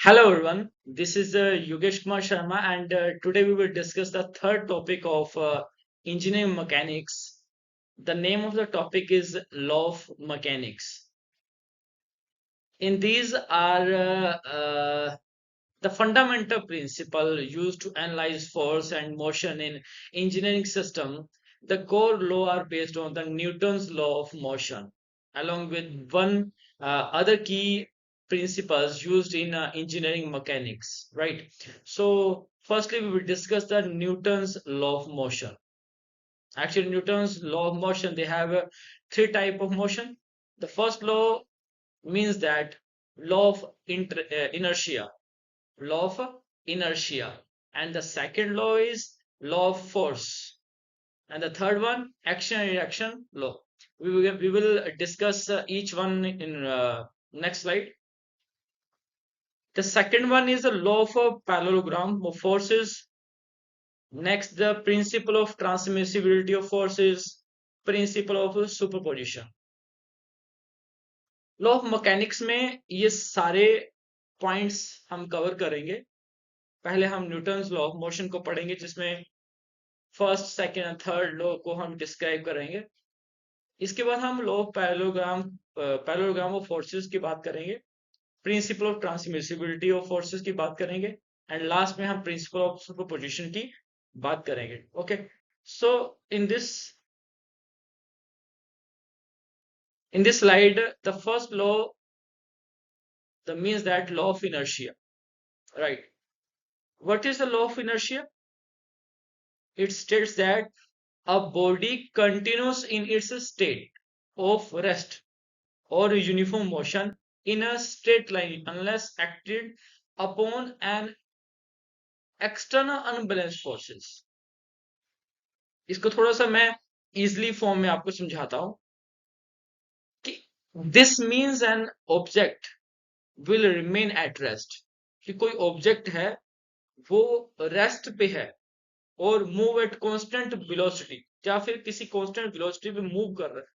Hello everyone, this is Yogesh Kumar Sharma and today we will discuss the third topic of engineering mechanics. The name of the topic is law of mechanics. In these are the fundamental principle used to analyze force and motion in engineering system. The core law are based on the Newton's law of motion, along with one other key principles used in engineering mechanics. Right. So, firstly, we will discuss the Newton's law of motion. Actually, Newton's law of motion they have three type of motion. The first law means that law of inertia law of inertia, and the second law is law of force, and the third one action and reaction law. We will discuss each one in next slide. The second one is the law of a parallelogram of forces. Next, the principle of transmissibility of forces, principle of superposition. Law of mechanics में ये सारे points हम cover करेंगे. पहले हम Newton's law of motion को पढ़ेंगे जिसमें फर्स्ट सेकेंड और थर्ड लॉ को हम डिस्क्राइब करेंगे. इसके बाद हम law of parallelogram of forces की बात करेंगे, principle of transmissibility of forces की बात करेंगे, एंड लास्ट में हम प्रिंसिपल ऑफ सुपरपोजिशन की बात करेंगे. Okay, so in this slide the first law the means that law of inertia, right? What is the law of inertia? It states that a body continues in its state of rest or uniform motion in a straight line unless acted upon an external unbalanced forces. इसको थोड़ा सा मैं easily form में आपको समझाता हूं कि this means an object will remain at rest, कि कोई ऑब्जेक्ट है वो रेस्ट पे है और मूव एट कांस्टेंट वेलोसिटी या फिर किसी कांस्टेंट वेलोसिटी पे मूव कर रहा है,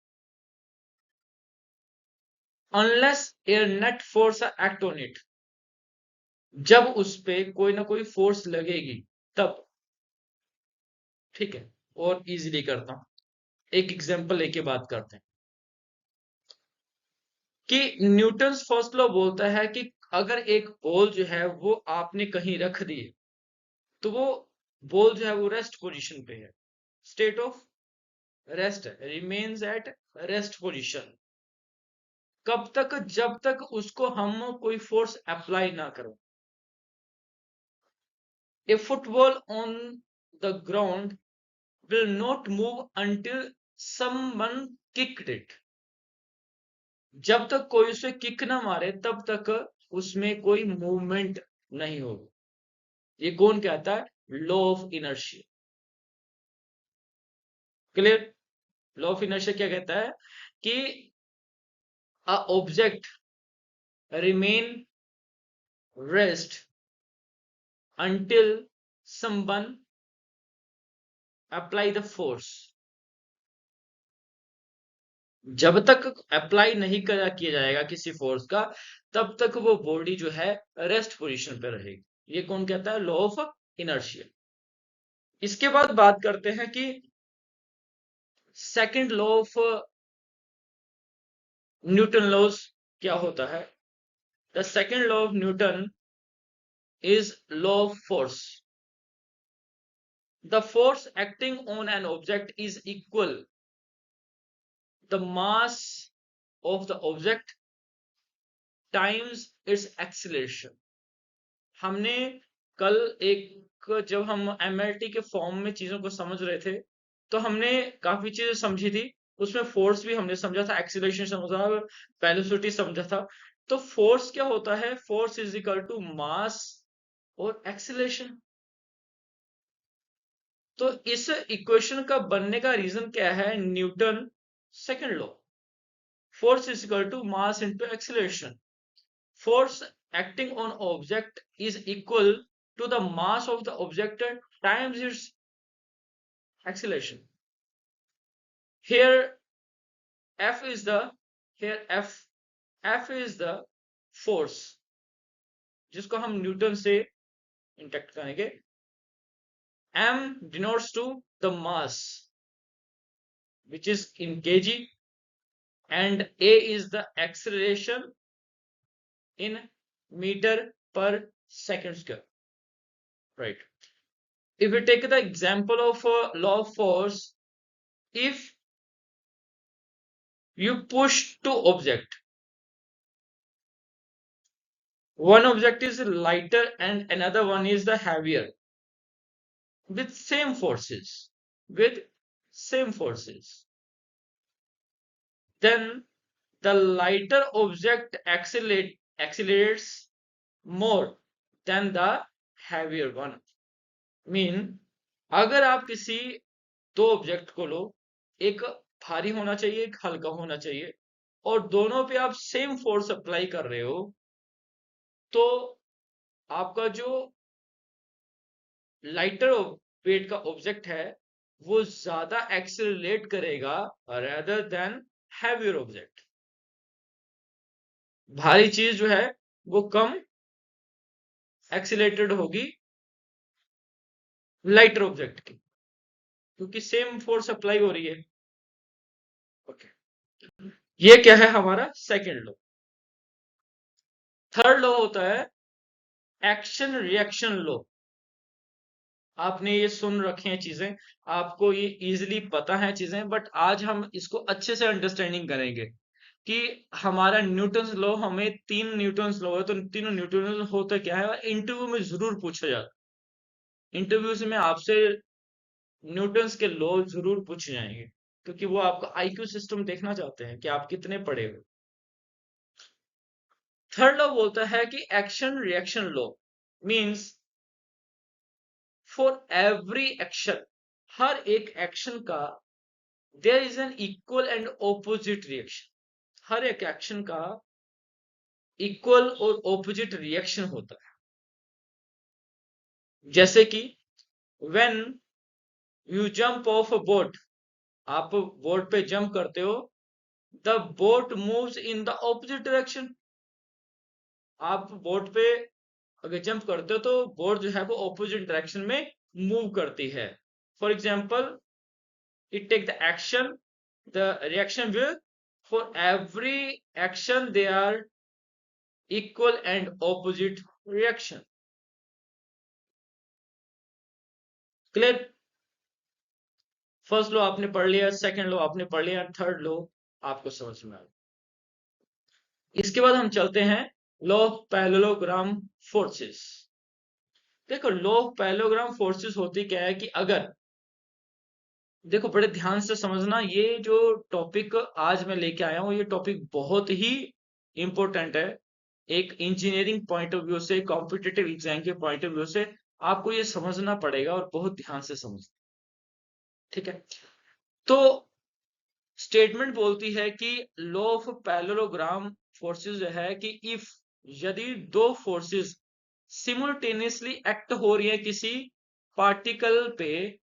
unless A net force act on it. जब उस पे कोई ना कोई फोर्स लगेगी तब. ठीक है, और इजीली करता हूं, एक एग्जांपल लेके बात करते हैं कि न्यूटन्स फर्स्ट लॉ बोलता है कि अगर एक बॉल जो है वो आपने कहीं रख दी तो वो बॉल जो है वो रेस्ट पोजीशन पे है, स्टेट ऑफ रेस्ट है, रिमेन्स एट रेस्ट पोजीशन. कब तक? जब तक उसको हम कोई फोर्स अप्लाई ना करो. A football on the ground will not move until someone kicked it. जब तक कोई उसे किक ना मारे तब तक उसमें कोई मूवमेंट नहीं होगी. ये कौन कहता है? Law of inertia. Clear? Law of inertia क्या कहता है कि a object remain rest until someone apply the force. जब तक अप्लाई नहीं किया जाएगा किसी फोर्स का तब तक वो बॉडी जो है रेस्ट पोजीशन पे रहेगी. ये कौन कहता है? Law of inertia. इसके बाद बात करते हैं कि second law of Newton laws क्या होता है. The second law of Newton is law of force. The force acting on an object is equal the mass of the object times its acceleration. हमने कल जब हम एमएलटी के form में चीजों को समझ रहे थे तो हमने काफी चीजें समझी थी. उसमें फोर्स भी हमने समझा था, एक्सीलरेशन समझा, वेलोसिटी समझा था. तो फोर्स क्या होता है? Force is equal to mass और एक्सीलरेशन. तो इस इक्वेशन का बनने का रीजन क्या है? Newton second law. Force is equal to mass into acceleration. Force acting on object is equal to the mass of the object times its acceleration. Here F is the here F is the force जिसको हम Newton से interact करेंगे। m denotes to the mass which is in kg, and a is the acceleration in meter per second square, right? If we take the example of law of force, if you push two object, one object is lighter and another one is the heavier, with same forces, with same forces, then the lighter object accelerates more than the heavier one. Mean अगर आप किसी दो object को लो, एक भारी होना चाहिए, एक हल्का होना चाहिए, और दोनों पे आप सेम फोर्स अप्लाई कर रहे हो, तो आपका जो लाइटर वेट का ऑब्जेक्ट है वो ज्यादा एक्सेलरेट करेगा रेदर देन हैवियर ऑब्जेक्ट। भारी चीज जो है वो कम एक्सीलरेटेड होगी लाइटर ऑब्जेक्ट की, क्योंकि सेम फोर्स अप्लाई हो रही है। ओके, ये क्या है हमारा सेकेंड लॉ। थर्ड लॉ होता है एक्शन रिएक्शन लॉ। आपने ये सुन रखे हैं चीजें, आपको ये इजीली पता है चीजें, बट आज हम इसको अच्छे से अंडरस्टैंडिंग करेंगे कि हमारा न्यूटन्स लॉ, हमें तीन न्यूटन्स लॉ है, तो तीनों न्यूटन्स होता क्या है, और इंटरव्यू में जरूर पूछा जाता है। इंटरव्यूज में आपसे न्यूटन्स के लॉ जरूर पूछे जाएंगे, क्योंकि वो आपका आईक्यू सिस्टम देखना चाहते हैं कि आप कितने पढ़े हो। थर्ड लॉ बोलता है कि action reaction law means for every action, हर एक एक्शन का there is an equal and opposite reaction. हर एक एक्शन का इक्वल और ऑपोजिट रिएक्शन होता है। जैसे कि when you jump of a boat, आप बोट पे जंप करते हो, the boat moves in the opposite direction. आप बोट पे अगर जंप करते हो तो बोट जो है वो ऑपोजिट डायरेक्शन में मूव करती है। For example, it take the action, the reaction will, for every action they are equal and opposite reaction. Clear? First law आपने पढ़ लिया, सेकंड लॉ आपने पढ़ लिया, थर्ड लॉ आपको समझ में आ गया। इसके बाद हम चलते हैं लॉ ऑफ पैरेललोग्राम फोर्सेस। देखो, लॉ ऑफ पैरेललोग्राम फोर्सेस होती क्या है कि अगर, देखो बड़े ध्यान से समझना, ये जो टॉपिक आज मैं लेके आया हूं ये टॉपिक बहुत ही इंपॉर्टेंट है। एक इंजीनियरिंग पॉइंट ऑफ व्यू से, कॉम्पिटिटिव एग्जाम के पॉइंट ऑफ व्यू से आपको ये समझना पड़ेगा, और बहुत ध्यान से समझना। ठीक है, तो स्टेटमेंट बोलती है कि लॉ ऑफ पैरेललोग्राम फोर्सेस जो है कि इफ, यदि दो फोर्सेस सिमुलटेनियसली एक्ट हो रही है किसी पार्टिकल पे,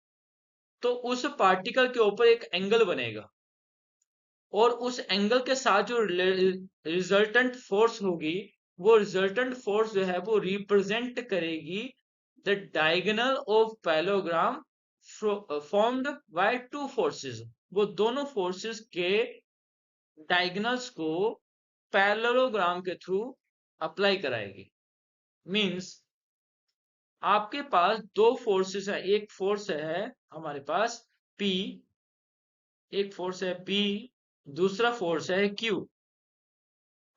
तो उस पार्टिकल के ऊपर एक एंगल बनेगा, और उस एंगल के साथ जो रिजल्टेंट फोर्स होगी, वो रिजल्टेंट फोर्स जो है वो रिप्रेजेंट करेगी the diagonal of parallelogram formed by two forces. वो दोनों फोर्सेस के डायगोनल्स को पैरेललोग्राम के थ्रू अप्लाई कराएगी। मींस आपके पास दो फोर्सेस है, एक फोर्स है हमारे पास P, एक फोर्स है P, दूसरा फोर्स है Q,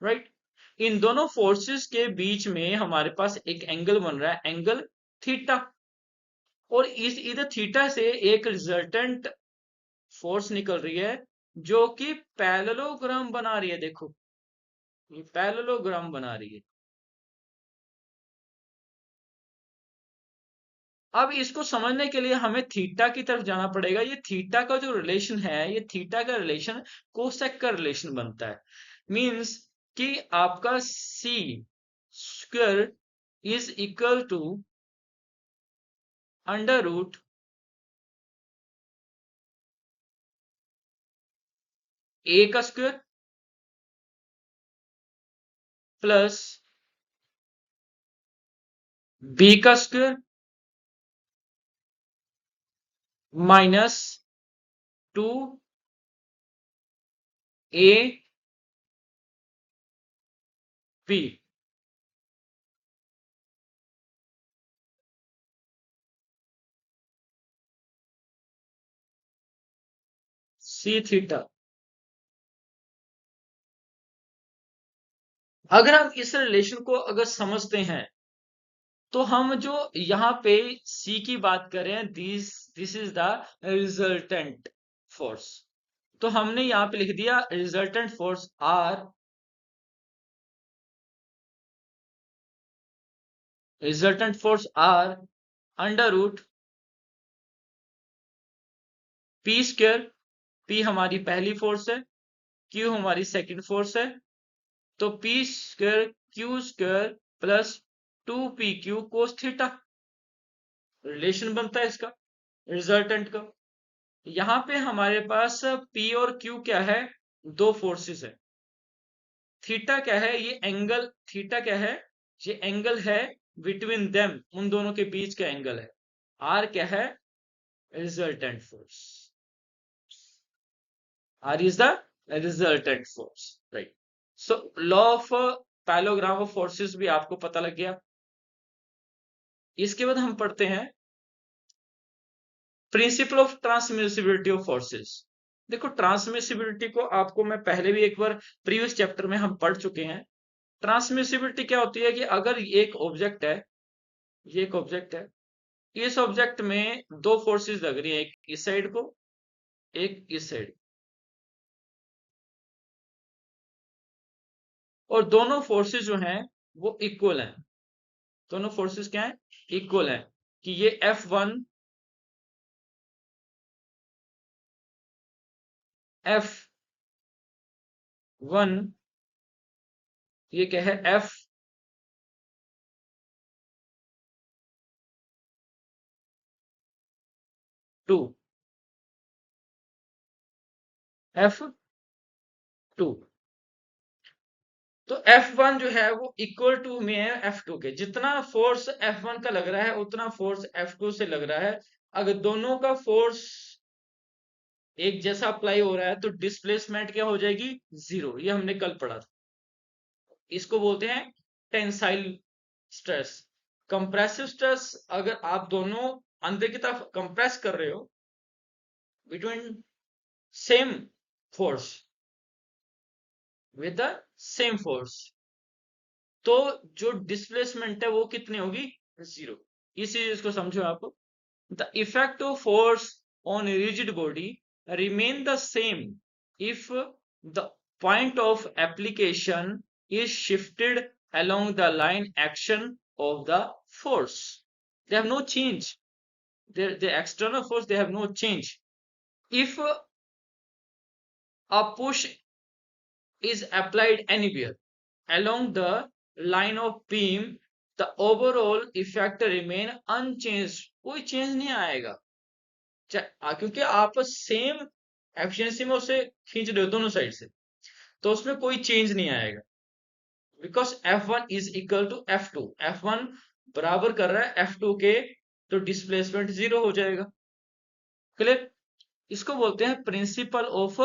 राइट? इन दोनों फोर्सेस के बीच में हमारे पास एक एंगल बन रहा है, एंगल थीटा, और इस इधर थीटा से एक रिजल्टेंट फोर्स निकल रही है जो कि पैरेललोग्राम बना रही है। देखो, ये पैरेललोग्राम बना रही है। अब इसको समझने के लिए हमें थीटा की तरफ जाना पड़ेगा। ये थीटा का जो रिलेशन है, ये थीटा का रिलेशन कोसेक का रिलेशन बनता है। मींस कि आपका C square is equal to under root A का स्क्वायर प्लस बी का square minus 2 A B C theta. अगर हम इस रिलेशन को अगर समझते हैं तो हम जो यहाँ पे सी की बात करें, this is the resultant force, तो हमने यहाँ पे लिख दिया resultant force R, resultant force R under root P square, P हमारी पहली फोर्स है, क्यू हमारी सेकंड फोर्स है, तो P square Q square plus 2 pq cos theta, relation बनता है इसका रिजल्टेंट का। यहाँ पे हमारे पास P और Q क्या है, दो फोर्सेस है। थीटा क्या है, ये एंगल, थीटा क्या है, ये एंगल है बिटवीन देम, उन दोनों के बीच का एंगल है। आर क्या है, resultant force, R is the resultant force, right. So law of parallelogram of forces भी आपको पता लग गया। इसके बाद हम पढ़ते हैं principle of transmissibility of forces. देखो ट्रांसमिसिबिलिटी को आपको मैं पहले भी एक बार प्रीवियस चैप्टर में हम पढ़ चुके हैं। ट्रांसमिसिबिलिटी क्या होती है कि अगर एक ऑब्जेक्ट है, ये एक ऑब्जेक्ट है, इस ऑब्जेक्ट में दो फोर्सेस लग रही है, एक इस साइड को, एक इस साइड, और दोनों फोर्सेस जो हैं वो इक्वल हैं। दोनों फोर्सेस क्या हैं, इक्वल हैं, कि ये F1 F1 ये क्या है, F2, F2, तो F1 जो है वो इक्वल टू में है F2 के। जितना फोर्स F1 का लग रहा है उतना फोर्स F2 से लग रहा है। अगर दोनों का फोर्स एक जैसा अप्लाई हो रहा है तो डिस्प्लेसमेंट क्या हो जाएगी, जीरो। ये हमने कल पढ़ा था। इसको बोलते हैं टेंसाइल स्ट्रेस। कंप्रेसिव स्ट्रेस, अगर आप दोनों अंदर की तरफ कंप्रेस कर रहे हो between same force, with the same force, तो जो डिस्प्लेसमेंट है वो कितनी होगी, जीरो। इस चीज को समझो आप। The effect of force on rigid body remain the same if the point of application is shifted along the line action of the force. They have no change. The external force, they have no change. If a push is applied anywhere along the line of beam, the overall effect remain unchanged. कोई change नहीं आएगा, क्योंकि आप same efficiency में उसे खींच रहे हो दोनों साइड से, तो उसमें कोई चेंज नहीं आएगा। Because F1 is equal to F2, F1 बराबर कर रहा है F2 के, तो डिस्प्लेसमेंट जीरो हो जाएगा। क्लियर? इसको बोलते हैं प्रिंसिपल ऑफ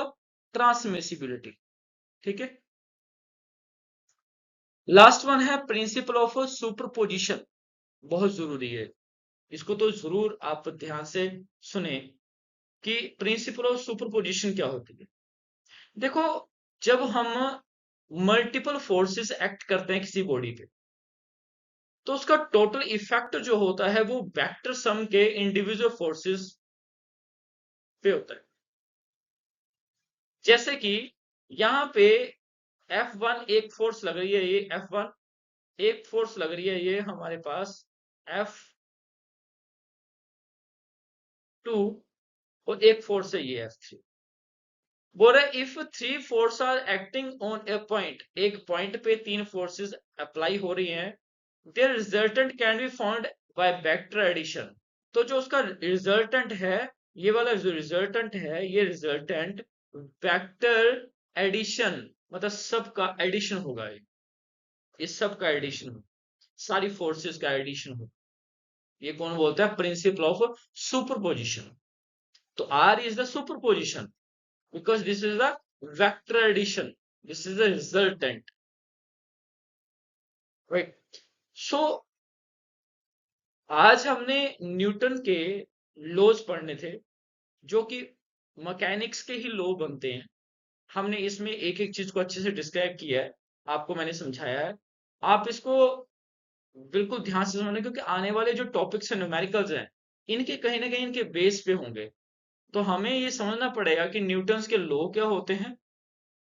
ट्रांसमिसिबिलिटी। ठीक है। लास्ट वन है प्रिंसिपल ऑफ सुपरपोजिशन, बहुत जरूरी है, इसको तो जरूर आप ध्यान से सुने कि प्रिंसिपल ऑफ सुपरपोजिशन क्या होती है। देखो जब हम मल्टीपल फोर्सेस एक्ट करते हैं किसी बॉडी पे, तो उसका टोटल इफेक्ट जो होता है वो वेक्टर सम के इंडिविजुअल फोर्सेस पे होता है। जैसे कि यहाँ पे F1 एक फोर्स लग रही है, ये F1 एक फोर्स लग रही है, ये हमारे पास F2, और एक फोर्स है ये F3। बोल रहे if three force are acting on a point, एक पॉइंट पे तीन फोर्सेस अप्लाई हो रही हैं, their resultant can be found by vector addition. तो जो उसका रिजल्टेंट है, ये वाला जो रिजल्टेंट है, ये रिजल्टेंट वेक्टर एडिशन, मतलब सबका एडिशन होगा, ये सब का एडिशन। सारी फोर्सेस का एडिशन हो। ये कौन बोलता है? Principle of superposition. तो R is the superposition because this is the vector addition, this is the resultant, right. So आज हमने न्यूटन के लॉज पढ़ने थे, जो कि मैकेनिक्स के ही लॉ बनते हैं। हमने इसमें एक एक चीज को अच्छे से डिस्क्राइब किया है, आपको मैंने समझाया है। आप इसको बिल्कुल ध्यान से समझना, क्योंकि आने वाले जो टॉपिक्स हैं, न्यूमेरिकल्स हैं, इनके कहीं ना कहीं इनके बेस पे होंगे। तो हमें ये समझना पड़ेगा कि न्यूटन्स के लॉ क्या होते हैं,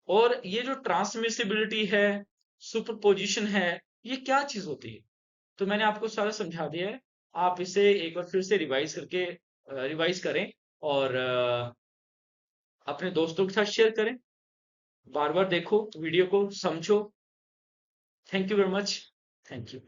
और ये जो ट्रांसमिसिबिलिटी है, सुपरपोजिशन है, ये क्या चीज होती है। तो मैंने आपको सारा समझा दिया है। आप इसे एक बार फिर से रिवाइज करें, और अपने दोस्तों के साथ शेयर करें। बार बार देखो वीडियो को, समझो। Thank you very much. Thank you.